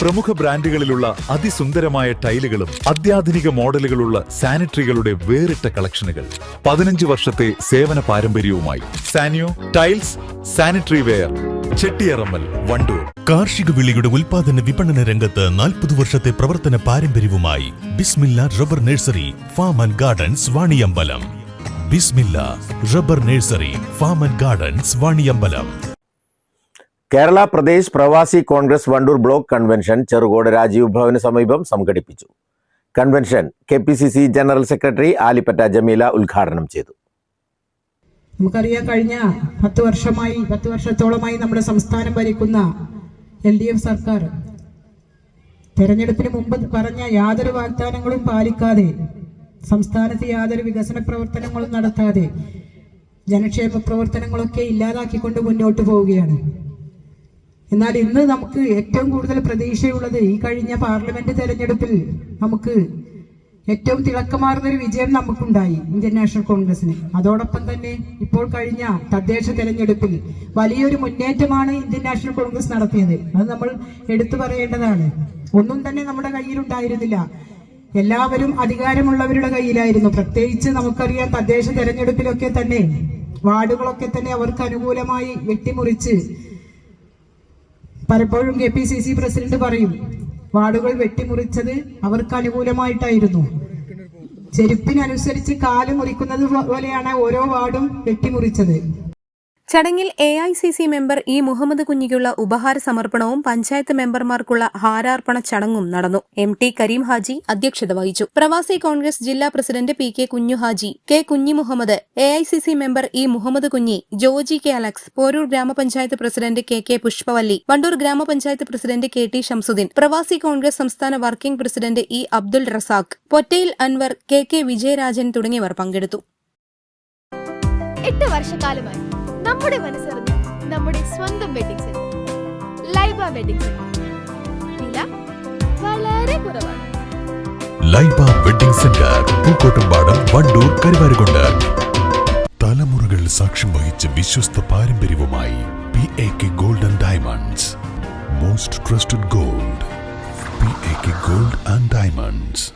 പ്രമുഖ ബ്രാൻഡുകളിലുള്ള അതിസുന്ദരമായ ടൈലുകളും അത്യാധുനിക മോഡലുകളുള്ള സാനിറ്ററികളുടെ വേറിട്ട കളക്ഷനുകൾ. 15 വർഷത്തെ സേവന പാരമ്പര്യവുമായി Sanio tiles, sanitary ware, Chettiyarammal, Wandoor. കാർഷിക വിളിയുടെ ഉൽപാദന വിപണന രംഗത്ത് 40 വർഷത്തെ പ്രവർത്തന പാരമ്പര്യവുമായി Bismilla rubber nursery, farm and gardens, Vaniyambalam. Bismilla rubber nursery, farm and gardens, Vaniyambalam. Kerala Pradesh Pravasi Congress Wandoor block convention Cherukode Rajiv ഭവന് സമീപം സംഘടിപ്പിച്ചു. Convention KPCC general secretary Alipatta Jameela ഉദ്ഘാടനം ചെയ്തു. നമുക്കറിയാം, കഴിഞ്ഞ 10 വർഷത്തോളമായി നമ്മുടെ സംസ്ഥാനം ഭരിക്കുന്ന LDF സർക്കാർ തെരഞ്ഞെടുപ്പിന് മുമ്പ് പറഞ്ഞ യാതൊരു വാഗ്ദാനങ്ങളും പാലിക്കാതെ, സംസ്ഥാനത്ത് യാതൊരു വികസന പ്രവർത്തനങ്ങളും നടത്താതെ ജനക്ഷേമ പ്രവർത്തനങ്ങളൊക്കെ ഇല്ലാതാക്കിക്കൊണ്ട് മുന്നോട്ട് പോവുകയാണ്. എന്നാൽ ഇന്ന് നമുക്ക് ഏറ്റവും കൂടുതൽ പ്രതീക്ഷയുള്ളത് ഈ കഴിഞ്ഞ പാർലമെന്റ് തെരഞ്ഞെടുപ്പിൽ നമുക്ക് ഏറ്റവും തിളക്കമാർന്നൊരു വിജയം നമുക്കുണ്ടായി ഇന്ത്യൻ നാഷണൽ കോൺഗ്രസിന്. അതോടൊപ്പം തന്നെ ഇപ്പോൾ കഴിഞ്ഞ തദ്ദേശ തെരഞ്ഞെടുപ്പിൽ വലിയൊരു മുന്നേറ്റമാണ് ഇന്ത്യൻ നാഷണൽ കോൺഗ്രസ് നടത്തിയത്. അത് നമ്മൾ എടുത്തു പറയേണ്ടതാണ്. ഒന്നും തന്നെ നമ്മുടെ കയ്യിലുണ്ടായിരുന്നില്ല, എല്ലാവരും അധികാരമുള്ളവരുടെ കയ്യിലായിരുന്നു. പ്രത്യേകിച്ച് നമുക്കറിയാം, തദ്ദേശ തെരഞ്ഞെടുപ്പിലൊക്കെ തന്നെ വാർഡുകളൊക്കെ തന്നെ അവർക്ക് അനുകൂലമായി വെട്ടിമുറിച്ച്, പലപ്പോഴും KPCC പ്രസിഡന്റ് പറയും, വാർഡുകൾ വെട്ടിമുറിച്ചത് അവർക്ക് അനുകൂലമായിട്ടായിരുന്നു. ചെരുപ്പിനനുസരിച്ച് കാല് മുറിക്കുന്നത് പോലെയാണ് ഓരോ വാർഡും വെട്ടിമുറിച്ചത്. ചടങ്ങിൽ AICC മെമ്പർ E മുഹമ്മദ് കുഞ്ഞിക്കുള്ള ഉപഹാര സമർപ്പണവും പഞ്ചായത്ത് മെമ്പർമാർക്കുള്ള ഹാരാർപ്പണ ചടങ്ങും നടന്നു. MT കരീം ഹാജി അധ്യക്ഷത വഹിച്ചു. പ്രവാസി കോൺഗ്രസ് ജില്ലാ പ്രസിഡന്റ് PK കുഞ്ഞു Haji, K Kunji Muhammad, AICC member E Muhammad Kunji, Joji K Alex, Poroor ഗ്രാമപഞ്ചായത്ത് പ്രസിഡന്റ് KK പുഷ്പവല്ലി, വണ്ടൂർ ഗ്രാമപഞ്ചായത്ത് പ്രസിഡന്റ് KT ഷംസുദ്ദീൻ, പ്രവാസി കോൺഗ്രസ് സംസ്ഥാന working president E Abdul Razak, Pottayil Anwar, KK Vijayarajan തുടങ്ങിയവർ പങ്കെടുത്തു. 8 വർഷക്കാലമായി നമ്മുടെ മനസ്സറിഞ്ഞ് നമ്മുടെ സ്വന്തം wedding centre Laiba wedding centre. വില വളരെ കുറവാണ്. Laiba wedding centre, Pookkottumpadam, Wandoor, Karuvarakundu. തലമുറകൾ സാക്ഷ്യം വഹിച്ച വിശ്വസ്ത പാരമ്പര്യവുമായി PAK gold and diamonds. Most trusted gold, PAK gold and diamonds.